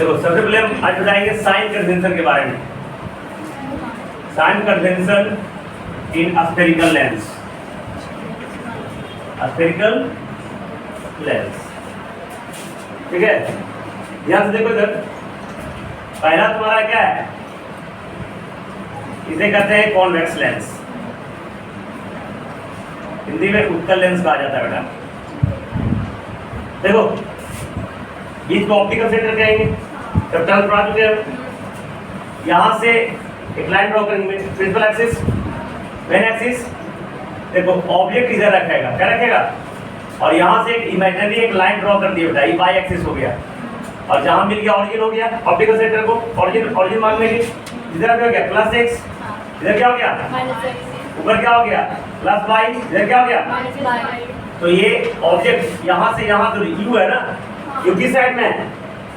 देखो सबसे पहले हम आज बताएंगे साइन कन्वेंशन के बारे में। Sign convention in spherical lens. Spherical lens, ठीक है। ध्यान से देखो इधर, पहला तुम्हारा क्या है, इसे कहते हैं कॉन्वेक्स लेंस, हिंदी में उत्तल लेंस कहा जाता है बेटा। देखो बीच को ऑप्टिकल सेंटर कहेंगे, जब टर्न पढ़ा चुके हैं। यहाँ से एक लाइन ड्रॉ करेंगे, प्रिंसिपल एक्सिस, मेन एक्सिस। देखो ऑब्जेक्ट इधर रखेगा, क्या रखेगा, और यहाँ से एक इमेजिनरी एक लाइन ड्रॉ कर दिया बेटा, ये बाई एक्सिस हो गया। और जहाँ मिल गया ऑरिजिन हो गया, ऑप्टिकल सेंटर को ऑरिजिन मान लेंगे। इधर क्या हो गया प्लस एक्स, इधर क्या हो गया ऊपर क्या हो गया प्लस वाई, इधर क्या हो गया। तो ये ऑब्जेक्ट यहाँ से यहाँ तो यू है ना, यू किस साइड में है,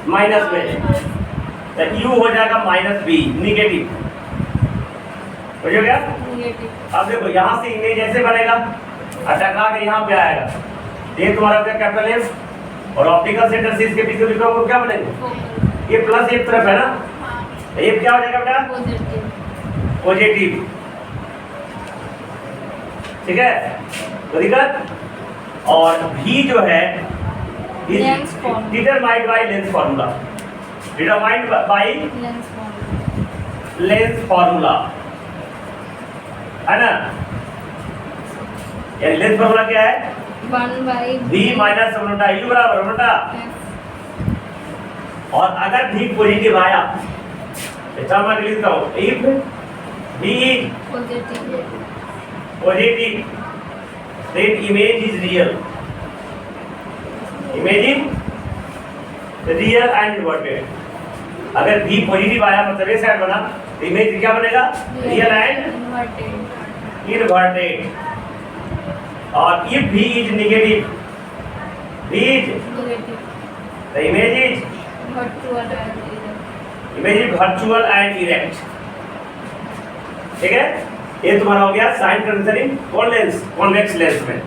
माइनस में, तो यू हो जाएगा माइनस बी, निगेटिव हो गया। अब देखो यहाँ से इमेज ऐसे बनेगा, टकरा के यहाँ पे आएगा, ये तुम्हारा क्या कैपिटल एफ, और ऑप्टिकल सेंटर से इसके पीछे लिखा हुआ क्या बनेगा, ये प्लस एक तरफ है ना, ये क्या हो जाएगा बेटा पॉजिटिव, ठीक है। तो दिक्कत, और भी जो है determined by lens formula, determined by lens formula है ना। यानी लेंस फार्मूला क्या है, 1/b माइनस ओमेगा u बराबर ओमेगा। और अगर भी पॉजिटिव आया, अच्छा मैं लिखता हूँ, if b positive then image is real, image is real and inverted। अगर b पॉजिटिव आया मतलब ये साइड बना, तो इमेज क्या बनेगा, रियल एंड इनवर्टेड। और if b is negative, b is the image is virtual and erect, ठीक है। ये तुम्हारा हो गया साइन कन्वेंशन इन कॉन्वेक्स लेंस में।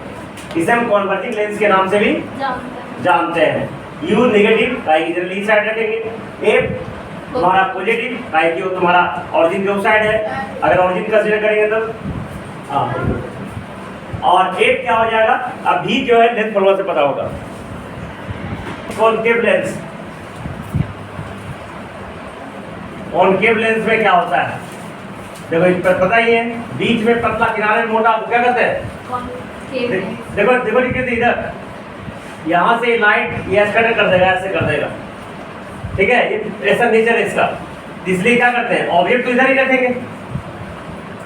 इसे हम कॉन्वर्जिंग लेंस के नाम से भी जानते हैं। यू नेगेटिव काहे जनरली साइड रखेंगे, एफ तुम्हारा पॉजिटिव काहे कि वो तुम्हारा ऑरिजिन के उस साइड है, अगर ऑरिजिन कंसीडर करेंगे तो हाँ। और एफ क्या हो जाएगा, अब भी जो है लेंस फार्मूला से पता होगा, कॉनकेव लेंस। कॉनकेव लेंस में क्या होता है, देखो इस पर पता ही है, बीच में पतला किनारे में मोटा, क्या कहते हैं, देखो देखो लिखिए इधर, यहाँ से लाइट ये स्कैटर कर देगा, ऐसे कर देगा, ठीक है। ये ऐसा नेचर है इसका, इसलिए क्या करते हैं ऑब्जेक्ट तो इधर ही रखेंगे,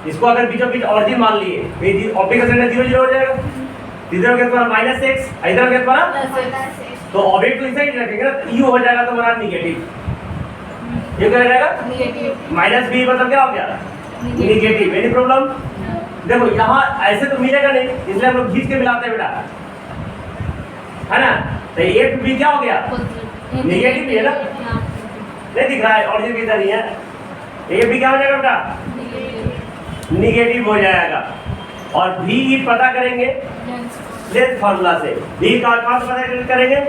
इसको अगर बीचों बीच ऑरिजिन मान लिए, ऑप्टिकल सेंटर 0 0 हो जाएगा, इधर हो गया तुम्हारा माइनस एक्स, इधर हो गया तुम्हारा, तो ऑब्जेक्ट तो इधर ही रखेंगे ना, यू हो जाएगा तुम्हारा निगेटिव, ये क्या रहेगा माइनस बी, मतलब क्या हो गया निगेटिव। एनी प्रॉब्लम, देखो यहाँ ऐसे तो मिलेगा नहीं, इसलिए हम लोग खींच के मिलाते हैं बेटा, है ना। तो ए टू बी क्या हो गया निगेटिव है ना, नहीं दिख रहा है, ऑरिजिन भी इधर नहीं है, ए बी क्या हो जाएगा बेटा निगेटिव हो जाएगा। और भी पता करेंगे लेंस फार्मूला से, भी का कहाँ से पता करेंगे,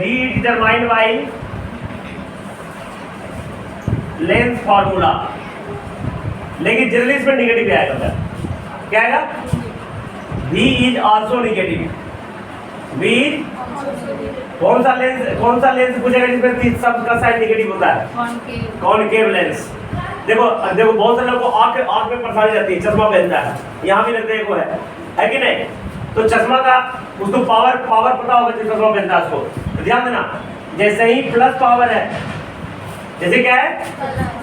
D determined by lens formula. लेकिन जनरली इसमें निगेटिव आएगा, क्या आएगा, V is also negative. V कौन सा लेंस पूछेगा जिसमें सबका साइड निगेटिव होता है, कॉनकेव लेंस। देखो देखो बहुत सारे लोगों को आंख में परेशानी रहती है, चश्मा पहनता है, यहाँ भी लगता है को है कि नहीं, तो चश्मा का उसको पावर पता होगा जो चश्मा पहनता है उसको, तो ध्यान देना, जैसे ही प्लस पावर है, जैसे क्या है,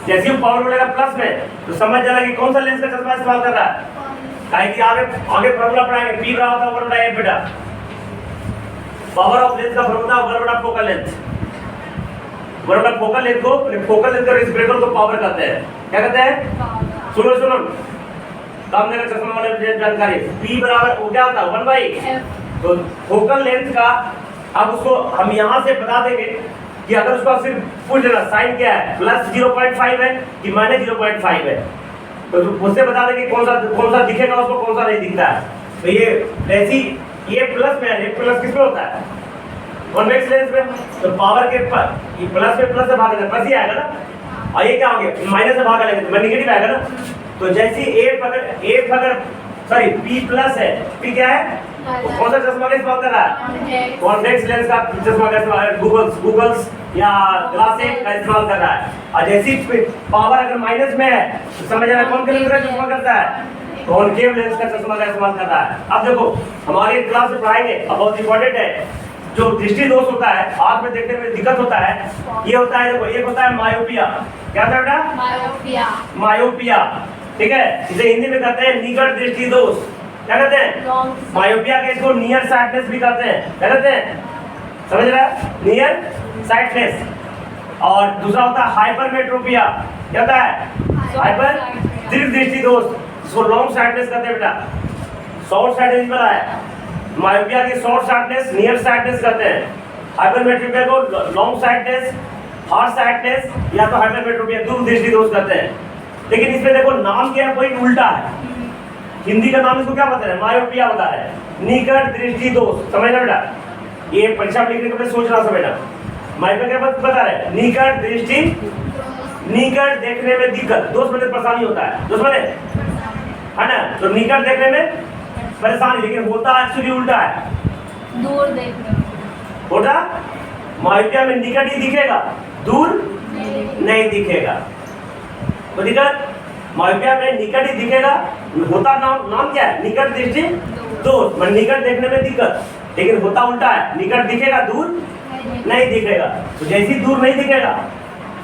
जैसे ही पावर बोलेगा प्लस में, तो समझ जाना कि कौन सा लेंस का चश्मा इस्तेमाल कर रहा है। काहे कि आगे फार्मूला पढ़ाएंगे, पी बराबर होता है ओवर बटा एफ बेटा, पावर ऑफ लेंस का फार्मूला ओवर बटा फोकल लेंथ, ओवर बटा फोकल लेंथ को, फोकल लेंथ का रेस्पिरेटर को पावर कहते हैं, क्या कहते हैं, सुनो सामने का चश्मा वाले जानकारी, पी बराबर वो क्या होता है 1/f। तो फोकल लेंथ का अब उसको हम यहाँ से बता देंगे कि अगर उसका सिर्फ पूछ लेना साइन क्या है, प्लस 0.5 है कि माइनस 0.5 है, तो उससे बता देंगे कौन सा दिखेगा उसको, कौन सा नहीं दिखता है। तो ये ऐसी ये प्लस में है, ये प्लस किसमें होता है, कॉन्वेक्स लेंस में तो पावर के प्लस में प्लस से भाग देना, प्लस ही आएगा ना, और ये क्या हो गया माइनस से भाग लेंगे तो नेगेटिव आएगा ना। तो जैसी एफ अगर सॉरी पी प्लस है, पी क्या है, कौन सा चश्मा का इस्तेमाल कर रहा है, कॉन्वेक्स लेंस का चश्मा का इस्तेमाल, गूगल्स या ग्लासेस का इस्तेमाल कर रहा है। और जैसी पावर अगर माइनस में है तो समझ रहा है कौन लेंस का इस्तेमाल करता है, कॉनकेव लेंस का चश्मा का इस्तेमाल कर रहा है। अब देखो हमारे क्लास में पढ़ाएंगे, अब बहुत इंपॉर्टेंट है, जो दृष्टि दोष होता है, आंख में देखने में दिक्कत होता है, ये होता है, देखो एक होता है मायोपिया, क्या होता है बेटा, मायोपिया, ठीक है, इसे हिंदी में कहते हैं निकट दृष्टि दोष, क्या कहते हैं, मायोपिया के इसको नियर साइटनेस भी कहते हैं, क्या कहते हैं, समझ रहा है, नियर साइटनेस। और दूसरा होता है हाइपरमेट्रोपिया, क्या होता है, हाइपर दीर्घ दृष्टि दोष, इसको लॉन्ग साइटनेस कहते हैं बेटा, शॉर्ट साइटनेस पर आया, मायोपिया की शॉर्ट साइटनेस नियर साइटनेस कहते हैं, हाइपरमेट्रोपिया को लॉन्ग साइटनेस, हार्ड साइटनेस या तो हाइपरमेट्रोपिया दूर दृष्टि दोष कहते हैं। लेकिन इसमें देखो नाम क्या है, कोई उल्टा है, हिंदी का नाम इसको क्या बता रहे हैं, मायोपिया बता रहे हैं, निकट दृष्टि दोष, समझना बेटा, ये परीक्षा लिखने के लिए सोचना समझना, मायोपिया क्या बता रहे हैं, निकट दृष्टि, निकट देखने में दिक्कत, दोष मतलब परेशानी होता है, दोष मतलब है ना, तो निकट देखने में परेशानी, लेकिन होता एक्चुअली उल्टा है, दूर देखने होता मायोपिया में निकट ही दिखेगा, दूर नहीं दिखेगा, तो निकट मायोपिया में निकट ही दिखेगा, होता नाम क्या है, निकट दृष्टि दोष, मतलब निकट देखने में दिक्कत, लेकिन होता उल्टा है, निकट दिखेगा दूर नहीं दिखेगा। तो जैसी दूर नहीं दिखेगा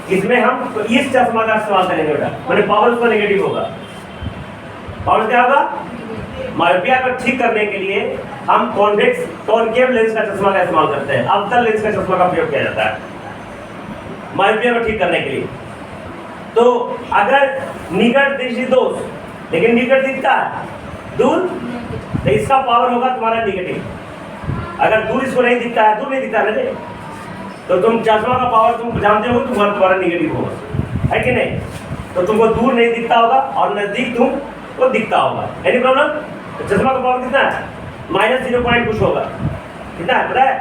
इसमें हम तो इस चश्मा का इस्तेमाल करेंगे बेटा, मतलब पावर उसका नेगेटिव होगा, पावर क्या होगा, मायोपिया को ठीक करने के लिए हम कॉनकेव लेंस का चश्मा का इस्तेमाल करते हैं, अवतल लेंस का चश्मा का प्रयोग किया जाता है मायोपिया को ठीक करने के लिए। तो अगर निकट दृष्टि दोष, लेकिन निकट दिखता है दूर, तो इसका पावर होगा तुम्हारा नेगेटिव। अगर दूर इसको नहीं दिखता है, दूर नहीं दिखता है ना, तो तुम चश्मा का पावर तुम जानते हो तुम्हारा नेगेटिव होगा, है कि नहीं, तो तुमको दूर नहीं दिखता होगा और नजदीक तुमको दिखता होगा, एनी प्रॉब्लम। तो चश्मा का पावर कितना है, -0 पॉइंट कुछ होगा, कितना है पता है,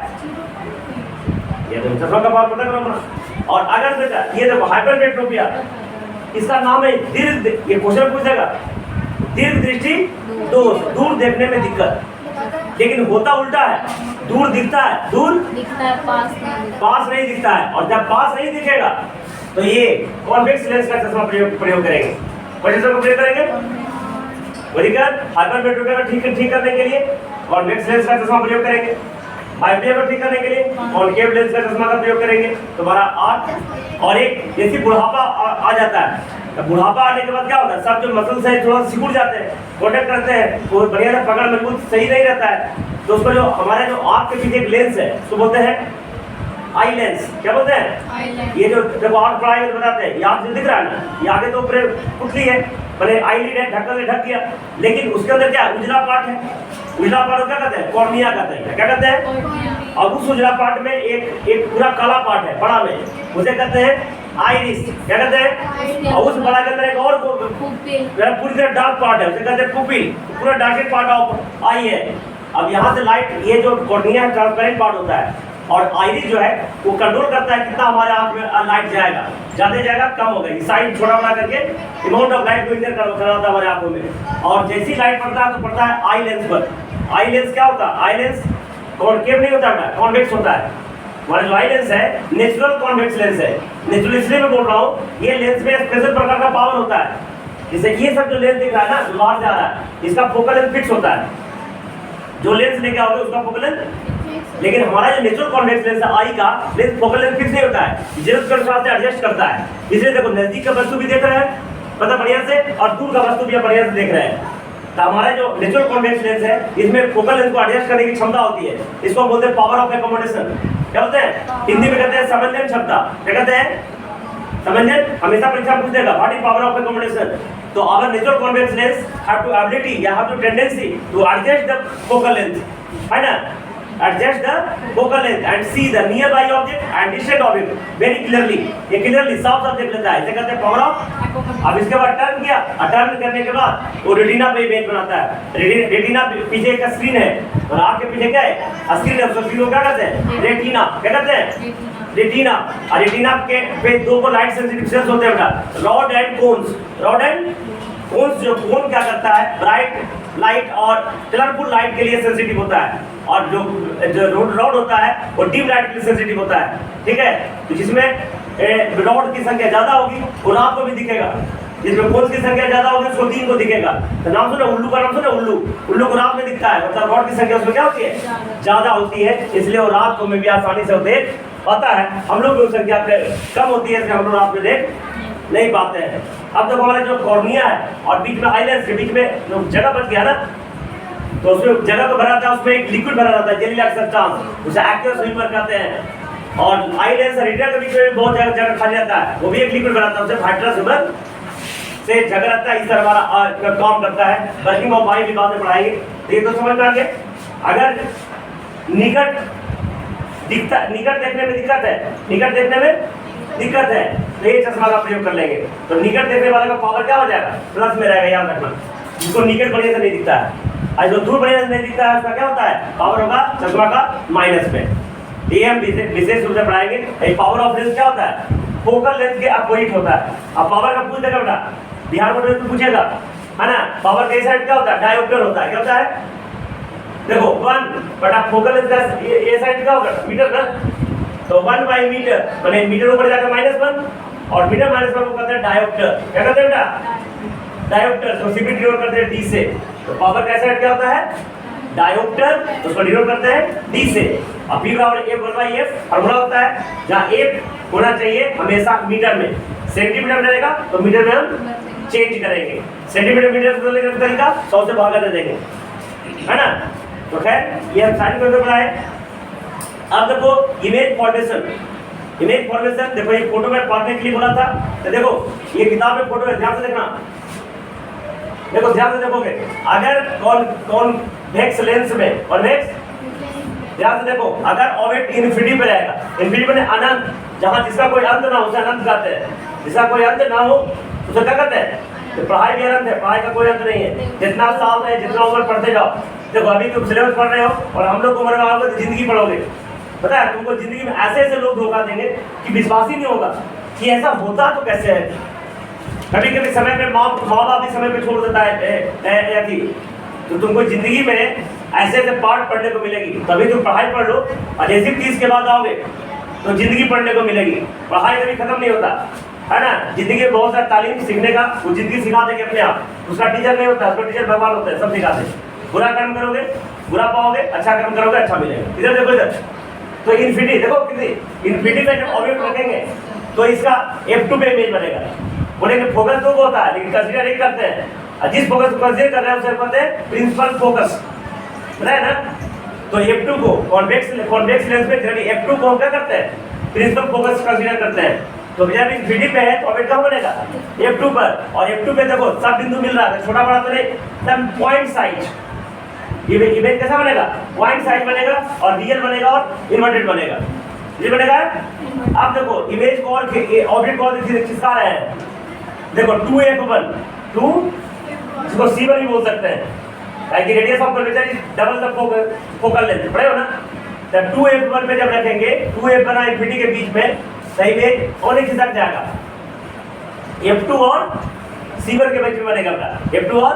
ये तो चश्मा का पावर पता करो अपना। और अगर बेटा ये देखो हाइपरमेट्रोपिया, इसका नाम है दीर्घ, ये क्वेश्चन पूछेगा, दीर्घ दृष्टि दोष, दूर देखने में दिक्कत, लेकिन होता उल्टा है, दूर दिखता है, दूर दिखता है, पास नहीं दिखता है, और जब पास नहीं दिखेगा तो ये कॉन्वेक्स लेंस का चश्मा प्रयोग करेंगे, चश्मा को प्रयोग करेंगे, हाइपरमेट्रोपिया को ठीक करने के लिए कॉन्वेक्स लेंस का चश्मा प्रयोग करेंगे, मायोपिया को ठीक करने के लिए कॉनकेव लेंस का चश्मा का प्रयोग करेंगे, तुम्हारा आंख। और एक जैसे बुढ़ापा आ जाता है, तो बुढ़ापा आने के बाद क्या होता है, सब जो मसल्स है थोड़ा सिकुड़ जाते हैं, प्रोटेक्ट करते हैं, वो बढ़िया से पकड़ मजबूत सही नहीं रहता है, तो उसको जो हमारे जो आंख के पीछे एक लेंस है उसको बोलते हैं आई लेंस, क्या बोलते हैं, ये जो जब आंख पढ़ाई में बताते हैं, ये आंख जो दिख रहा है ना, ये आगे तो ऊपर पुतली है, मैंने आईलिड है, ढक्कन से ढक दिया, लेकिन उसके अंदर क्या उजला पार्ट है, उजला पार्ट क्या कहते हैं, कॉर्निया कहते हैं, क्या कहते हैं, और उस उजला पार्ट में एक पूरा काला पार्ट है बड़ा में, उसे कहते हैं आइरिस, क्या कहते हैं, और उस बड़ा के अंदर एक और पूरी तरह डार्क पार्ट है, उसे कहते हैं पुपिल, पूरा डार्केड पार्ट ऑफ आई है। अब यहाँ से लाइट, ये जो कॉर्निया है ट्रांसपेरेंट पार्ट होता है, और आइरिस जो है वो कंट्रोल करता है कितना हमारे आंख में लाइट जाएगा, ज़्यादा जाएगा कम होगा, साइड छोटा बड़ा करके अमाउंट ऑफ लाइट को इंटर कराता है हमारे आंखों में। और जैसी लाइट पड़ता है तो पड़ता है आई लेंस पर। आई लेंस क्या होता है, आई लेंस कॉनकेव नहीं होता है, कॉन्वेक्स होता है। हमारा जो आई लेंस है नेचुरल कॉन्वेक्स लेंस है, नेचुरल इसलिए मैं बोल रहा हूँ, ये लेंस में स्पेशल प्रकार का पावर होता है, जैसे ये सब जो लेंस दिख रहा है ना बाहर जा रहा है, इसका फोकल लेंथ फिक्स होता है, जो लेंस लेके आओगे उसका फोकल लेंथ, लेकिन हमारा जो नेचुरल कॉन्वेक्स लेंस है आई का लेंस फोकल लेंथ फिक्स नहीं होता है, जरूरत के अनुसार से एडजस्ट करता है। इसलिए देखो नजदीक का वस्तु भी देख रहे हैं पता बढ़िया से, और दूर का वस्तु भी बढ़िया से देख रहे हैं। तो हमारा जो नेचुरल कॉन्वेक्स लेंस है इसमें फोकल लेंथ को एडजस्ट करने की क्षमता होती है, इसको बोलते हैं पावर ऑफ एकोमोडेशन, क्या बोलते हैं, हिंदी में कहते हैं समंजन क्षमता, क्या कहते हैं, समंजन। हमेशा परीक्षा पूछ देगा what is power of accommodation, तो our natural convex lens have to ability या have to tendency to adjust the focal length, है ना। adjust the focal length and see the nearby object and distant object very clearly. ये clearly साफ साफ देख लेता है, इसे कहते हैं power of। अब इसके बाद टर्न किया, टर्न करने के बाद वो रेटिना पे इमेज बनाता है। रेटिना पीछे एक स्क्रीन है और आँख के पीछे क्या है, स्क्रीन है। उस स्क्रीन को क्या कहते हैं, रेटिना। क्या कहते हैं, रेटिना। और रेटिना के पे दो को लाइट सेंसिटिव सेल्स होते हैं बेटा, rod and cones. Rod and cones, जो कोन क्या करता है, ब्राइट लाइट और कलरफुल लाइट के लिए सेंसिटिव होता है, और जो रॉड होता है वो डीम लाइट के लिए सेंसिटिव होता है। ठीक है, तो जिसमें रॉड की संख्या ज्यादा होगी वो रात को भी दिखेगा, जिसमें कोन्स की संख्या ज्यादा होगी उसको दिन को दिखेगा। तो नाम सुना, उल्लू का नाम सुना, उल्लू। उल्लू को रात में दिखता है, मतलब रॉड की संख्या उसमें क्या होती है, ज्यादा होती है, इसलिए वो रात को में भी आसानी से देख पाता है। हम लोग की संख्या कम होती है, इसलिए हम लोग रात में देख नहीं पाते हैं। अब जब हमारे जो कॉर्निया है और बीच में आईलेंस के बीच में जो जगह बच गया ना, तो उसमें जगह तो भरा था, उसमें एक लिक्विड भरा रहता है, जेली लाइक सब्सटेंस, उसे एक्टिव स्विमर कहते हैं। और आईलेंस और रेटिना के बीच में बहुत जगह खाली रहता है, वो भी एक लिक्विड भरा था, उसे वाइट्रस स्विमर से जगह रहता है। इस तरह हमारा काम करता है। वर्किंग ऑफ आई भी बाद में पढ़ाएंगे। तो ये तो समझ में आ गया। अगर निकट दिखता, निकट देखने में दिक्कत है, निकट देखने में दिक्कत है, तो ये चश्मा का प्रयोग कर लेंगे। तो निकट देखने वाले का पावर क्या हो जाएगा, प्लस में रहेगा, याद रखना। जिसको निकट बढ़िया से नहीं दिखता है और जो दूर बढ़िया से नहीं दिखता है उसका क्या होता है, पावर होगा चश्मा का माइनस में। ये हम विशेष रूप से पढ़ाएंगे। पावर ऑफ लेंस क्या होता है, फोकल लेंथ के अपोजिट होता है। अब पावर का पूछ देगा बेटा, बिहार बोर्ड में तो पूछेगा, है ना। पावर के साइड क्या होता है, डायोप्टर होता है। क्या होता है, देखो 1 बटा फोकल लेंथ का ये साइड क्या होगा, मीटर ना, तो 1 बाई मीटर, मैंने मीटर ऊपर जाकर -1 और मीटर -1 को कहते हैं डायोप्टर। क्या कहते हैं बेटा, डायोप्टर। तो सीपी डिनोट करते हैं डी से। तो पावर का साइड क्या होता है, डायोप्टर, तो उसको डिनोट करते हैं डी से। और P बराबर F/F फॉर्मूला होता है, जहाँ F होना चाहिए हमेशा मीटर में, सेंटीमीटर में रहेगा तो मीटर में हम चेंज करेंगे। सेंटीमीटर मीटर बदलने का तरीका 100 से भागा दे देंगे, है ना। तो खैर ये हम साइन करके पढ़ाए। अब देखो इमेज फॉर्मेशन। इमेज फॉर्मेशन देखो, ये फोटो में पढ़ने के लिए बोला था, तो देखो ये किताब में फोटो है, ध्यान से देखना। देखो ध्यान से देखोगे, अगर कॉन्वेक्स लेंस में, कॉन्वेक्स, ध्यान से देखो, अगर ऑब्जेक्ट इन्फिनिटी पे रहेगा, इन्फिनिटी में अनंत, जहां जिसका कोई अंत ना हो उसे अनंत कहते हैं, जिसका कोई अंत ना हो उसे क्या कहते हैं, तो पढ़ाई भी अनंत है, पढ़ाई का कोई अंत नहीं है। जितना साल है, जितना उम्र पढ़ते जाओ। देखो अभी तुम सिलेबस पढ़ रहे हो और हम लोग उम्र में आओगे तो जिंदगी पढ़ोगे। पता है तुमको जिंदगी में ऐसे ऐसे लोग धोखा देंगे कि विश्वास ही नहीं होगा कि ऐसा होता तो कैसे है। कभी कभी समय पे माँ बाप भी समय पे छोड़ देता है थी, तो तुमको जिंदगी में ऐसे ऐसे पार्ट पढ़ने को मिलेगी। तभी तुम पढ़ाई पढ़ लो और जैसे 30 के बाद आओगे तो जिंदगी पढ़ने को मिलेगी। पढ़ाई कभी खत्म नहीं होता, है ना। जिंदगी में बहुत सारा तालीम सीखने का, वो जिंदगी सिखा देंगे अपने आप। उसका टीचर नहीं होता, उसका टीचर भगवान होता है, सब सिखाते हैं। बुरा कर्म करोगे बुरा पाओगे, अच्छा कर्म करोगे अच्छा मिलेगा। इधर देखो, इधर तो इन्फिनिटी देखो, कितनी इन्फिनिटी में जब ऑब्जेक्ट रखेंगे तो इसका F2 पे इमेज बनेगा। बोलेंगे फोकस तो होता है, लेकिन कंसीडर एक करते हैं, जिस फोकस को कंसीडर कर रहे हैं उसे कहते हैं प्रिंसिपल फोकस, है ना। तो F2 को कॉन्वेक्स लेंस में जनरली F2 को हम क्या करते हैं, प्रिंसिपल फोकस कंसीडर करते हैं। तो जब इन्फिनिटी पे है तो ऑब्जेक्ट कहाँ बनेगा, F2 पर। और F2 पे देखो सब बिंदु मिल रहा है, छोटा बड़ा तो नहीं, सब पॉइंट साइज। ये इमेज कैसा बनेगा, पॉइंट साइज बनेगा और रियल बनेगा और इन्वर्टेड बनेगा। ये बनेगा। अब देखो इमेज को और ऑब्जेक्ट को और खिसका रहे हैं। देखो 2F1, 2 इसको C1 भी बोल सकते हैं, ताकि radius of curvature is double the focal length. पढ़े हो ना। तब 2F1 में जब रखेंगे, 2F1 और इन्फिनिटी के बीच में सही इमेज और एक खिसक जाएगा। F2 और C1 के बीच में बनेगा बेटा, F2 और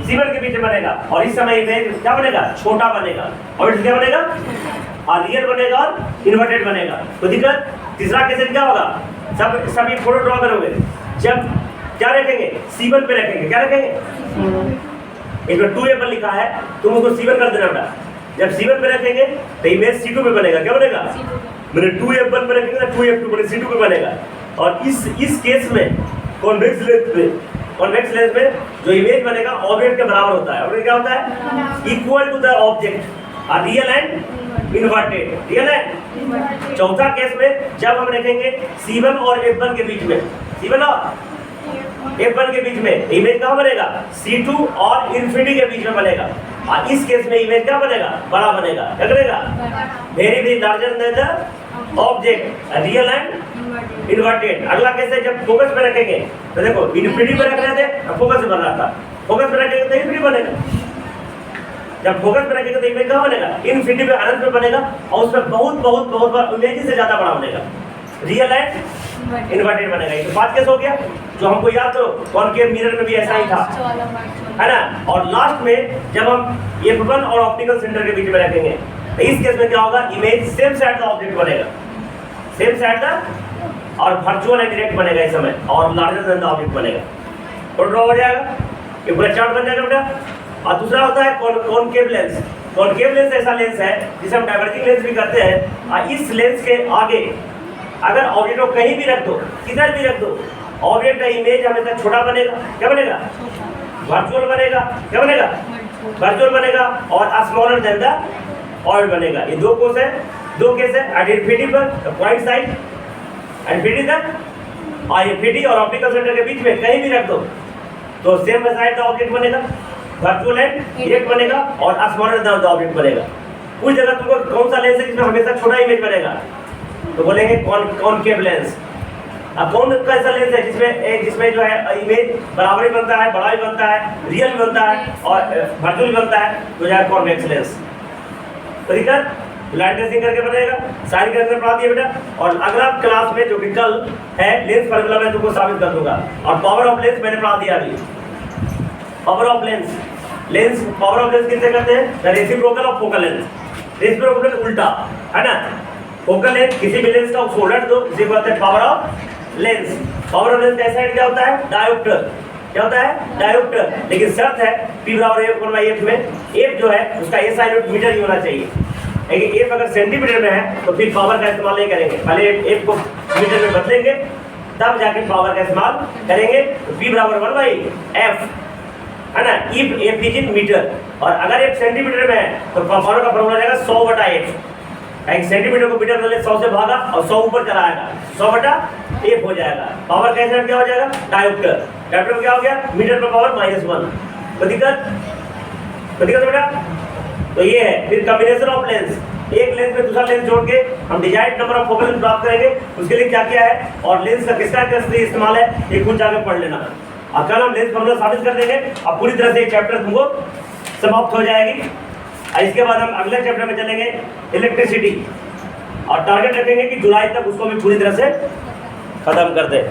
C1 के बीच में बनेगा। और इस समय इमेज क्या बनेगा, छोटा बनेगा। और क्या बनेगा, और रियल बनेगा और इन्वर्टेड बनेगा। तो दिक्कत तीसरा केस क्या होगा, सब ये फोटो ड्रॉ करोगे, जब क्या रखेंगे, C1 पे रखेंगे। क्या रखेंगे, इसमें 2F1 लिखा है, तुम उसको C1 कर देना बेटा। जब C1 पे रखेंगे तो इमेज C2 पे बनेगा। क्या बनेगा, मैंने 2F1 पे रखेंगे तो 2F2 बने C2 पे बनेगा। और इस केस में कॉन्वेक्स लेंस में जो इमेज बनेगा ऑब्जेक्ट के बराबर होता है। ऑब्जेक्ट क्या होता है, equal to the object, real and inverted. Real and चौथा केस में जब हम रखेंगे C1 और F1 के बीच में, C1 और F1 के बीच में इमेज कहाँ बनेगा, C2 और इन्फिनिटी के बीच में बनेगा। और इस केस में इमेज क्या बनेगा, बड़ा बनेगा, क्या करेगा, very very larger than the object, real and inverted. अगला केस है जब फोकस पे रखेंगे तो देखो इन्फिनिटी पे रख रहे थे, फोकस पे बन रहा था, फोकस पे रखेंगे तो इन्फिनिटी बनेगा, जब फोकस पे रखेंगे तो इमेज क्या बनेगा, इन्फिनिटी पे अनंत पे बनेगा और उसमें बहुत बहुत बहुत बार इमेज से ज्यादा बड़ा बनेगा, रियल एंड इन्वर्टेड बनेगा। ये तो 5 केस हो गया जो हमको याद करो, कॉनकेव मिरर में भी ऐसा ही था, है ना। और लास्ट में जब हम F1 और ऑप्टिकल सेंटर के बीच में रखेंगे तो इस केस में क्या होगा, image same side the object बनेगा, सेम साइड द और वर्चुअल एंड डायरेक्ट बनेगा इस समय, और लार्जर देन द ऑब्जेक्ट बनेगा, तो ड्रॉ हो जाएगा, ये पूरा चार्ट बन जाएगा बेटा। और दूसरा होता है कॉनकेव लेंस। कॉनकेव लेंस ऐसा लेंस है जिसे हम डाइवर्जिंग लेंस भी करते हैं, और इस लेंस के आगे अगर ऑब्जेक्ट को कहीं भी रख दो, किधर भी रख दो, ऑब्जेक्ट का इमेज हमेशा छोटा बनेगा, क्या बनेगा, वर्चुअल बनेगा, क्या बनेगा, वर्चुअल बनेगा, और स्मॉलर देन द ऑब्जेक्ट बनेगा। ये दो केस है, दो केस है, इन्फिनिटी पर पॉइंट साइड, इन्फिनिटी तक, और इन्फिनिटी और ऑप्टिकल सेंटर के बीच में कहीं भी रख दो तो सेम साइड द ऑब्जेक्ट बनेगा, वर्चुअल एंड डायरेक्ट बनेगा, और स्मॉलर देन द ऑब्जेक्ट बनेगा। कुछ जगह तुमको कौन सा लेंस है जिसमें हमेशा छोटा इमेज बनेगा, तो बोलेंगे कॉनकेव लेंस। अब कौन का ऐसा लेंस है जिसमें जो है इमेज बराबर भी बनता है, बड़ा भी बनता है, रियल भी बनता है और वर्चुअल भी बनता है, तो यह कॉन्वेक्स लेंस। तो ठीक है, लाइन टेस्टिंग करके बनेगा, सारी के अंदर पढ़ा दिया बेटा। और अगला क्लास में जो कि कल है लेंस फार्मूला मैं तुमको साबित कर दूंगा, और पावर ऑफ लेंस मैंने पढ़ा दिया अभी। Power of lens, lens power of lens किससे करते हैं, the reciprocal of focal length. Reciprocal उल्टा है ना, फोकल लेंथ किसी भी लेंस का उसको उलट दो, इसे बोलते हैं power of lens. Power of lens का साइड क्या होता है, डायोप्टर, क्या होता है, डायोप्टर। लेकिन शर्त है P बराबर F में, F जो है उसका SI यूनिट मीटर ही होना चाहिए। लेकिन F अगर सेंटीमीटर में है तो फिर पावर का इस्तेमाल नहीं करेंगे, पहले F को मीटर में बदलेंगे तब जाके पावर का इस्तेमाल करेंगे। तो P बराबर 1/F है ना, if F is in metre, और अगर F सेंटीमीटर में है तो पावर का फॉर्मूला रहेगा 100/F। एक सेंटीमीटर को मीटर में 100 से भागा और 100 ऊपर चला आएगा, 100/F हो जाएगा। पावर का यूनिट क्या हो जाएगा, डायोप्टर। डायोप्टर क्या हो गया, मीटर पर पावर -1। तो दिक्कत बेटा, तो ये है। फिर कॉम्बिनेशन ऑफ लेंस, एक लेंस में दूसरा लेंस जोड़ के हम desired number of focal length प्राप्त करेंगे, उसके लिए क्या क्या है और लेंस का किसका इस्तेमाल है, ये खुद जाकर पढ़ लेना। और कल हम लेंस फॉर्मूला साबित कर देंगे और पूरी तरह से एक चैप्टर तुमको समाप्त हो जाएगी। और इसके बाद हम अगले चैप्टर में चलेंगे इलेक्ट्रिसिटी, और टारगेट रखेंगे कि जुलाई तक उसको भी पूरी तरह से खत्म कर दें।